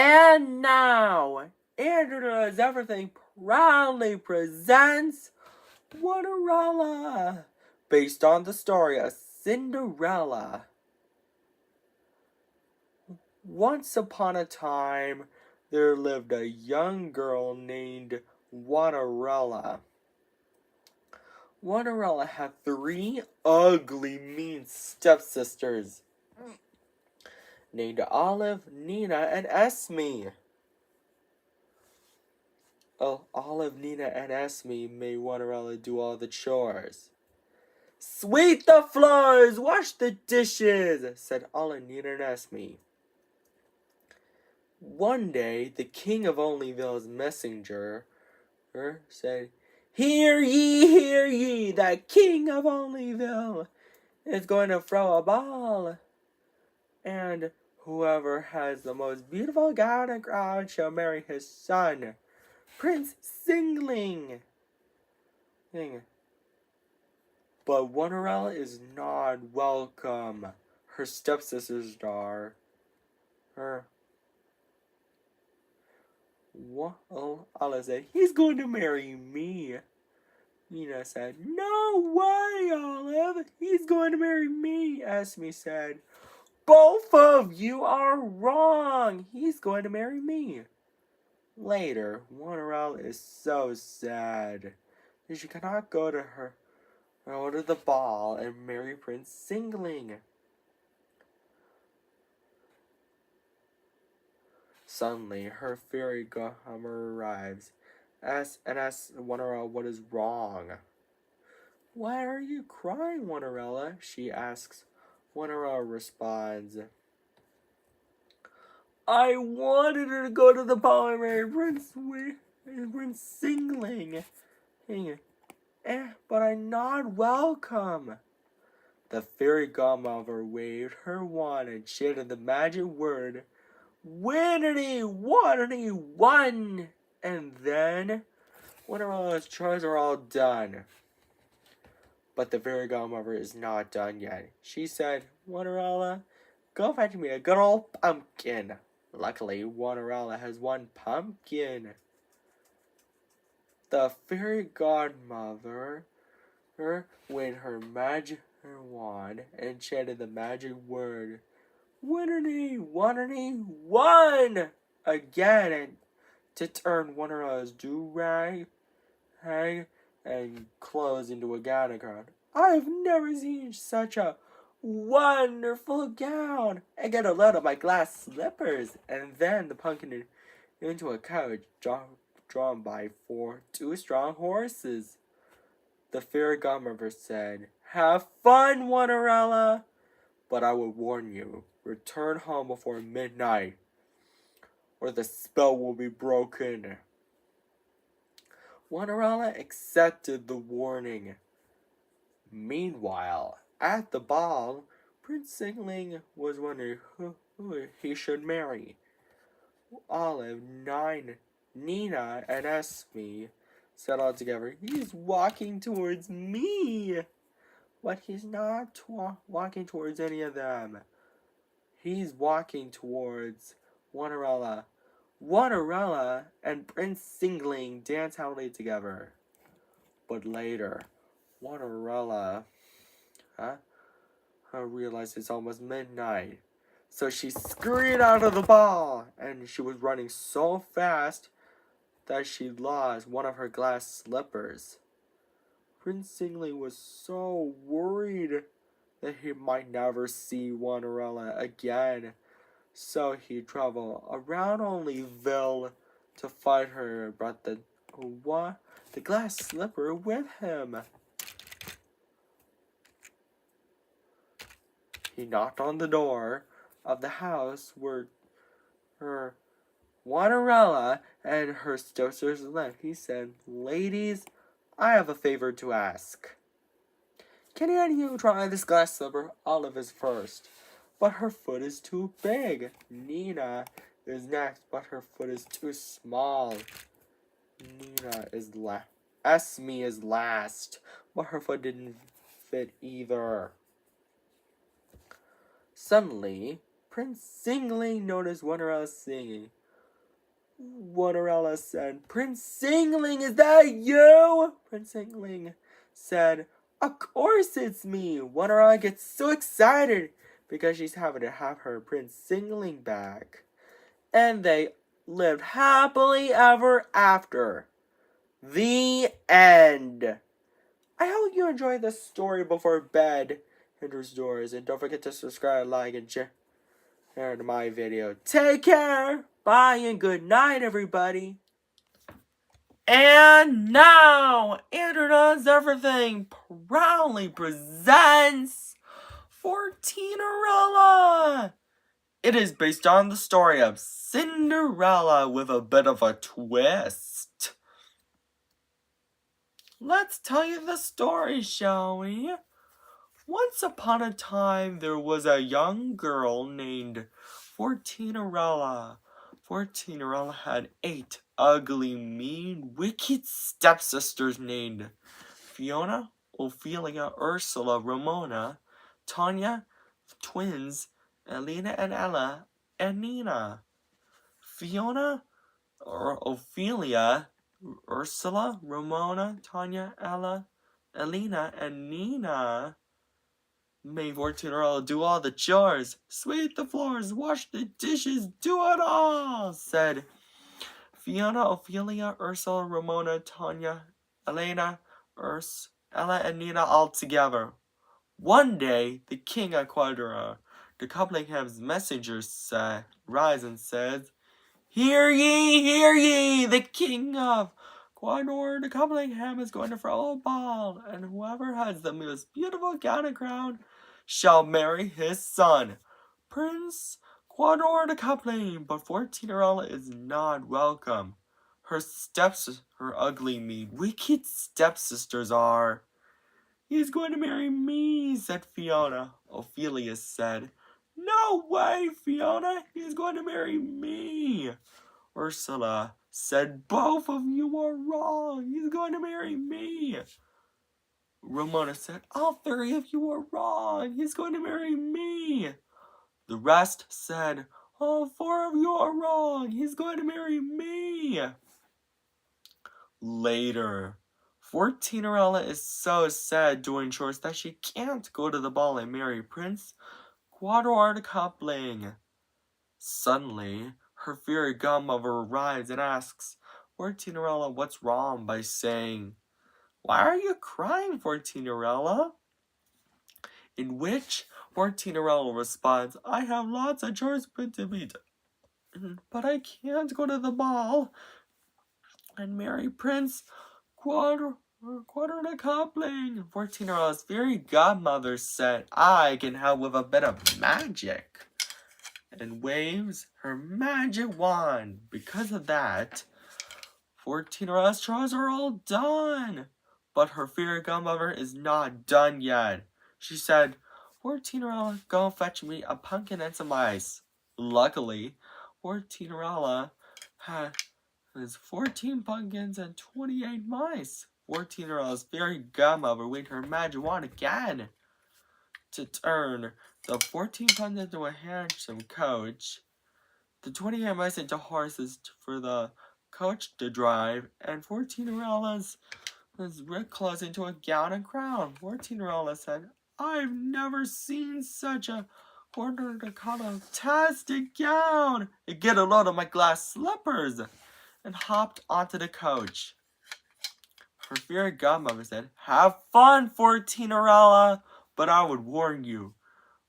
And now, Andrew Does Everything proudly presents Cinderella, based on the story of Cinderella. Once upon a time, there lived a young girl named Cinderella. Cinderella had 3 ugly, mean stepsisters named Olive, Nina, and Esme. Olive, Nina, and Esme made Cinderella do all the chores. "Sweep the floors, wash the dishes," said Olive, Nina, and Esme. One day, the king of Onlyville's messenger said, hear ye, the king of Onlyville is going to throw a ball. And whoever has the most beautiful gown and crown shall marry his son, Prince Singling. But Cinderella is not welcome. Her stepsisters are. Olive said, he's going to marry me. Nina said, no way, Olive. He's going to marry me. Esme said, both of you are wrong. He's going to marry me. Later, Cinderella is so sad that she cannot go to the ball and marry Prince Singling. Suddenly, her fairy godmother arrives and asks Cinderella what is wrong. Why are you crying, Cinderella? She asks. Cinderella responds, I wanted her to go to the ball and marry Prince Singling, but I'm not welcome. The fairy godmother waved her wand and chanted the magic word, Winnity, Waterity, one! And then, Cinderella's chores are all done. But the fairy godmother is not done yet. She said, Cinderella, go fetch me a good old pumpkin. Luckily, Cinderella has one pumpkin. The fairy godmother waved her magic wand and chanted the magic word, Winnity, Waterity, one! Again, and to turn Cinderella's do-rag and clothes into a gown. I've never seen such a wonderful gown. I get a load of my glass slippers, and then the pumpkin into a carriage drawn by 2 strong horses. The fairy godmother said, have fun, Cinderella, but I will warn you, return home before midnight, or the spell will be broken. Cinderella accepted the warning. Meanwhile, at the ball, Prince Singling was wondering who he should marry. Olive, Nina, and Esme said all together, he's walking towards me. But he's not walking towards any of them. He's walking towards Cinderella. Cinderella and Prince Singling dance happily together. But later, Cinderella realized it's almost midnight. So she scurried out of the ball, and she was running so fast that she lost one of her glass slippers. Prince Singling was so worried that he might never see Cinderella again. So he traveled around Onlyville to find her and brought the glass slipper with him. He knocked on the door of the house where her Cinderella and her stepsisters lived. He said, ladies, I have a favor to ask. Can any of you try this glass slipper? Olive is first, but her foot is too big. Nina is next, but her foot is too small. Esme is last, but her foot didn't fit either. Suddenly, Prince Singling noticed Cinderella singing. Cinderella said. Prince Singling, is that you? Prince Singling said, of course it's me. Cinderella gets so excited because she's having to have her Prince Singling back. And they lived happily ever after. The end. I hope you enjoyed this story before bed enters doors. And don't forget to subscribe, like, and share to my video. Take care. Bye and good night, everybody. And now, Andrew Does Everything proudly presents Cinderella. It is based on the story of Cinderella with a bit of a twist. Let's tell you the story, shall we? Once upon a time, there was a young girl named Cinderella. Cinderella had 8 ugly, mean, wicked stepsisters named Fiona, Ophelia, Ursula, Ramona, Tanya, twins, Elena and Ella, and Nina. Fiona, Ophelia, Ursula, Ramona, Tanya, Ella, Elena, and Nina made Cinderella do all the chores, sweep the floors, wash the dishes, do it all, said Fiona, Ophelia, Ursula, Ramona, Tanya, Elena, Ella, and Nina all together. One day, the king of Quadra, the Cuppingham's messengers rise and says, hear ye, the king of Quadra, the Cuplingham is going to throw a ball, and whoever has the most beautiful gown and crown shall marry his son, Prince Quadra the Coupling. But Cinderella is not welcome. Her ugly, mean, wicked stepsisters are. He's going to marry me, said Fiona. Ophelia said, no way, Fiona, he's going to marry me. Ursula said, both of you are wrong. He's going to marry me. Ramona said, all 3 of you are wrong. He's going to marry me. The rest said, all 4 of you are wrong. He's going to marry me. Later, Cinderella is so sad doing chores that she can't go to the ball and marry Prince Quadra the Coupling. Suddenly, her fairy godmother arrives and asks Cinderella what's wrong by saying, why are you crying, Cinderella? In which Cinderella responds, I have lots of chores to be done, but I can't go to the ball and marry Prince Quadra the Coupling. Cinerella's fairy godmother said, I can help with a bit of magic, and waves her magic wand. Because of that, Cinerella's chores are all done. But her fairy godmother is not done yet. She said, Cinderella, go fetch me a pumpkin and some ice. Luckily, Cinderella has 14 pumpkins and 28 mice. Cinerella's fairy godmother waved her magic wand again to turn the 14 pumpkins into a handsome coach, the 28 mice into horses for the coach to drive, and Cinerella's ripped clothes into a gown and crown. Cinderella said, I've never seen such a fantastic gown. And get a load of my glass slippers, and hopped onto the coach. Her fairy godmother said, have fun, Cinderella, but I would warn you,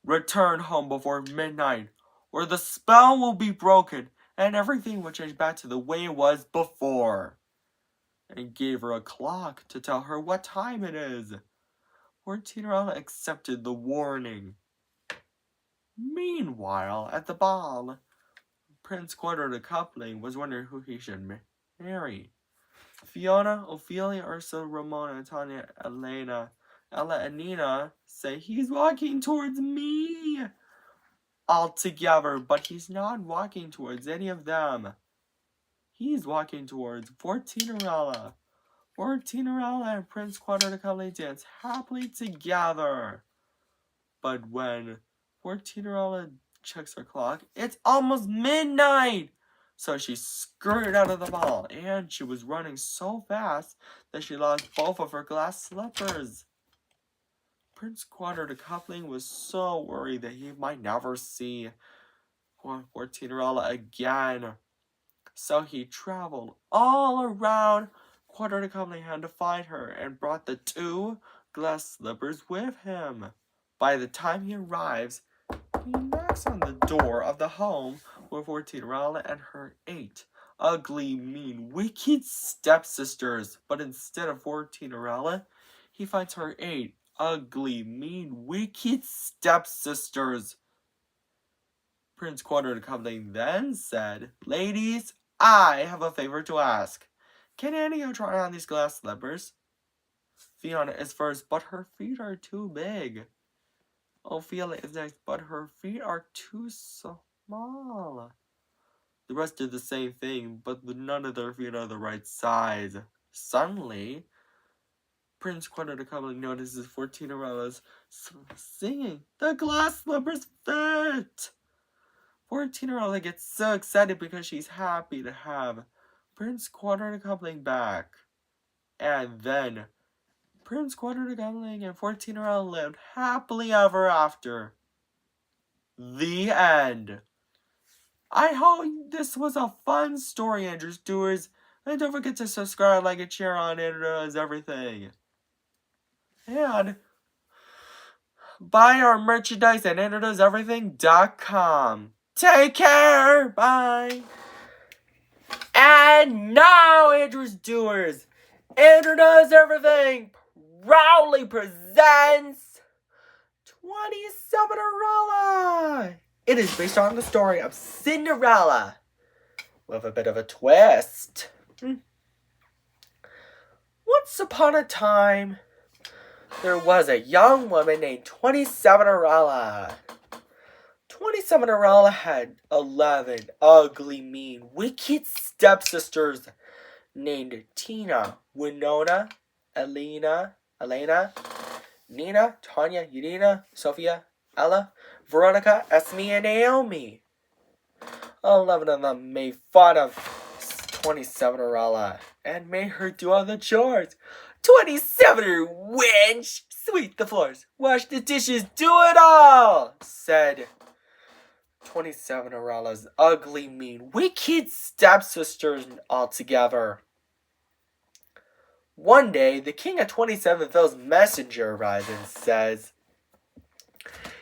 return home before midnight, or the spell will be broken, and everything will change back to the way it was before. And gave her a clock to tell her what time it is. Cinderella accepted the warning. Meanwhile, at the ball, Prince Quadra the Coupling was wondering who he should marry. Fiona, Ophelia, Ursula, Ramona, Tanya, Elena, Ella, and Nina say he's walking towards me all together, but he's not walking towards any of them. He's walking towards Cinderella. Cinderella and Prince Quadra the Coupling dance happily together. But when Cinderella checks her clock, it's almost midnight. So she scurried out of the ball, and she was running so fast that she lost both of her glass slippers. Prince Quadrupling was so worried that he might never see poor Cinderella again. So he traveled all around Quadrupling to find her and brought the 2 glass slippers with him. By the time he arrives, he knocks on the door of the home where Cinderella and her 8 ugly, mean, wicked stepsisters. But instead of Cinderella, he finds her 8 ugly, mean, wicked stepsisters. Prince Quadrupling then said, "Ladies, I have a favor to ask. Can any of you try on these glass slippers?" Fiona is first, but her feet are too big. Ophelia is next, but her feet are too small. The rest did the same thing, but none of their feet are the right size. Suddenly, Prince Quadrupling notices Cinderella's singing. The glass slippers fit! Cinderella gets so excited because she's happy to have Prince Quadrupling back. And then Prince Quadrupling and Cinderella lived happily ever after. The end. I hope this was a fun story, Andrew Stewards. And don't forget to subscribe, like, and share on Andrew Does Everything. And buy our merchandise at AndrewDoesEverything.com. Take care. Bye. And now, Andrew Stewards, Andrew Does Everything proudly presents 27-erella. It is based on the story of Cinderella, with a bit of a twist. Once upon a time, there was a young woman named 27-erella. 27-erella had 11 ugly, mean, wicked stepsisters named Tina, Winona, Elena, Nina, Tanya, Yelena, Sophia, Ella, Veronica, Esme, and Naomi. 11 of them made fun of 27-erella and made her do all the chores. 27-er wench! Sweep the floors, wash the dishes, do it all! Said 27-erella's ugly, mean, wicked stepsisters all together. One day, the king of 27ville's messenger arrives and says,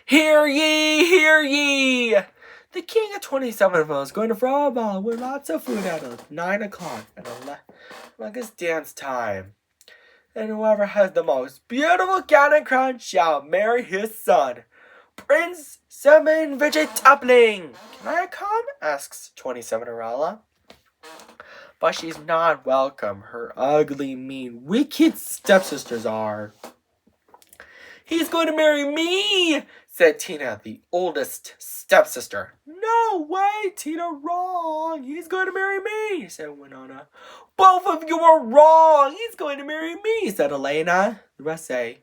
"Hear ye, hear ye! The king of 27ville is going to throw a ball with lots of food at 9 o'clock and it's dance time. And whoever has the most beautiful gown and crown shall marry his son, Prince Simon Vegetapling. Can I come?" asks 27-erella. But she's not welcome. Her ugly, mean, wicked stepsisters are. "He's going to marry me," said Tina, the oldest stepsister. "No way, Tina, wrong. He's going to marry me," said Winona. "Both of you are wrong. He's going to marry me," said Elena. The rest say,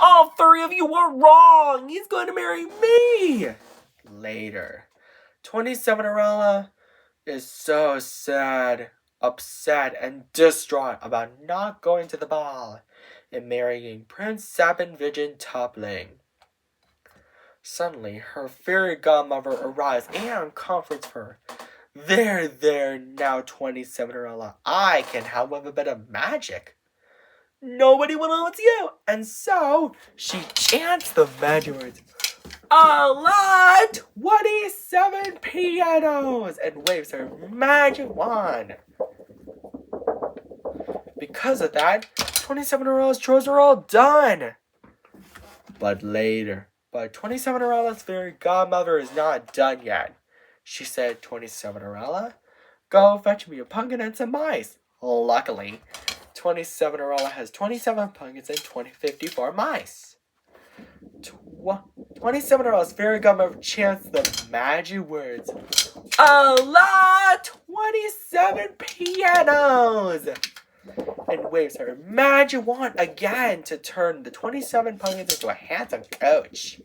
"All 3 of you are wrong. He's going to marry me." Later, 27-erella is so sad, upset, and distraught about not going to the ball and marrying Prince Sabin Vegetapling. Suddenly, her fairy godmother arrives and comforts her. There, now, 27-erella. I can help with a bit of magic. Nobody will know it's you." And so, she chants the magic words, "A lot 27 pianos," and waves her magic wand. Because of that, 27-erella's chores are all done. But 27-erella's fairy godmother is not done yet. She said, "27-erella, go fetch me a pumpkin and some mice." Luckily, 27-erella has 27 pumpkins and 54 mice. 27-erella's fairy godmother chants the magic words, "A lot 27 pianos," and waves her magic wand again to turn the 27 pumpkins into a handsome coach.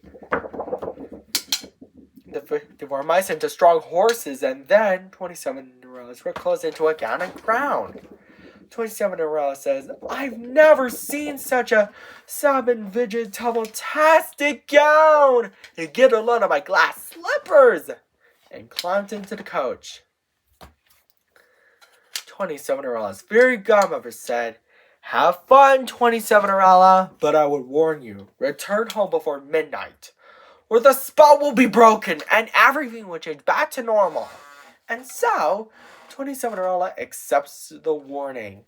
the four mice into strong horses, and then 27 Cinderellas were closed into a gown and crown. 27 Cinderella says, I've never seen such a sabin-vidget-tumble-tastic gown! And get a load of my glass slippers! And climbed into the coach. 27 Cinderella's fairy godmother said, have fun, 27 Cinderella, but I would warn you, return home before midnight, or the spell will be broken and everything will change back to normal. And so, 27 Cinderella accepts the warning.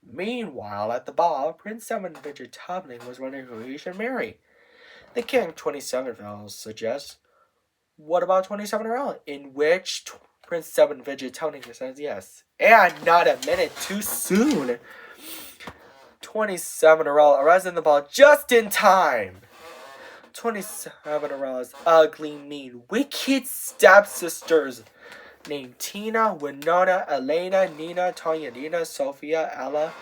Meanwhile, at the ball, Prince 7 Fidget Toppling was wondering who he should marry. The king, 27 suggests, what about 27 Cinderella? In which Prince 7 Fidget Toppling says yes. And not a minute too soon, 27 Cinderella arrives in the ball just in time. 27 Cinderella's ugly, mean, wicked stepsisters named Tina, Winona, Elena, Nina, Tanya, Nina, Sophia, Ella,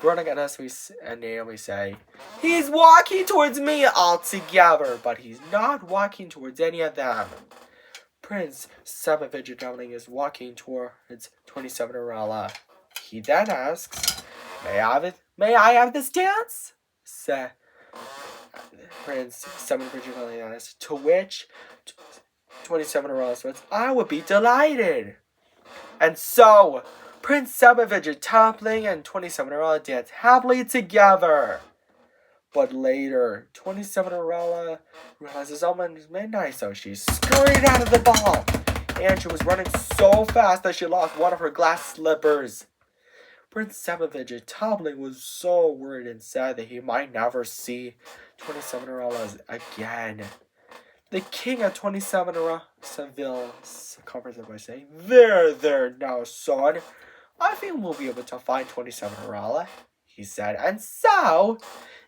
Veronica, and Naomi say, he's walking towards me altogether, but he's not walking towards any of them. Prince 7 Fidget Toppling is walking towards 27 Cinderella. He then asks, May I have this dance? Said Prince 7 Fidget Toppling asks, to which 27 Cinderella says, I would be delighted. And so, Prince 7 Fidget Toppling and 27 Cinderella dance happily together. But later, 27 Cinderella realizes almost midnight, so she scurried out of the ball. And she was running so fast that she lost one of her glass slippers. Prince 7 Fidget Toppling was so worried and sad that he might never see 27 Cinderellas again. The king of 27 Seville comforts him by saying, There now, son. I think we'll be able to find 27 Cinderella, he said. And so,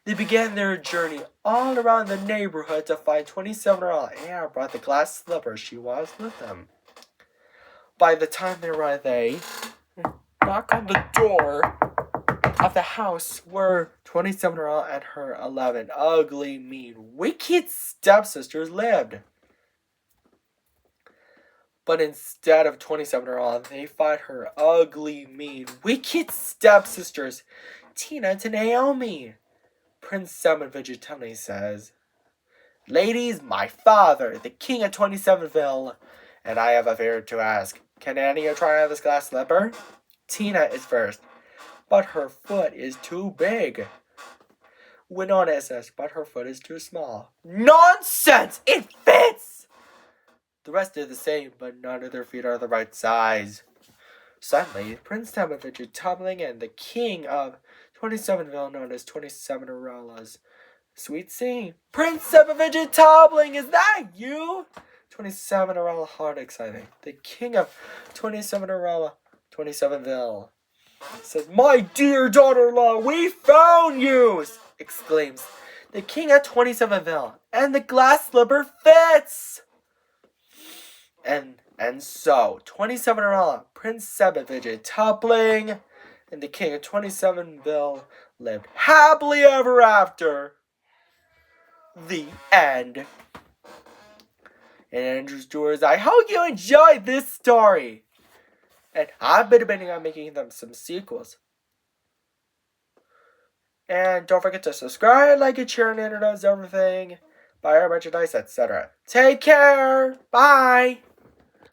they began their journey all around the neighborhood to find 27 Cinderella and brought the glass slippers she was with them. By the time they arrived, they knocked on the door of the house where 27 Cinderella and her 11 ugly, mean, wicked stepsisters lived. But instead of 27 Cinderella, they find her ugly, mean, wicked stepsisters, Tina and Naomi. Prince 7 Fidget Toppling says, Ladies, my father, the king of 27ville, and I have a favor to ask. Can any of you try on this glass slipper? Tina is first, but her foot is too big. Winona says, but her foot is too small. Nonsense! It fits! The rest are the same, but none of their feet are the right size. Suddenly, Prince 7 Fidget Toppling and the king of 27ville, known as 27 Cinderella's sweet singing. Prince 7 Fidget Toppling, is that you? 27 Cinderella heart exciting. The king of 27 Cinderella, 27ville, says, My dear daughter-in-law, we found you! Exclaims the king of 27ville, and the glass slipper fits! And so, 27 Cinderella, Prince 7 Fidget Toppling, and the king of 27ville lived happily ever after. The end. And Andrew's Doors, I hope you enjoyed this story. And I've been debating on making them some sequels. And don't forget to subscribe, like, and share, and internet everything. Buy our merchandise, etc. Take care. Bye.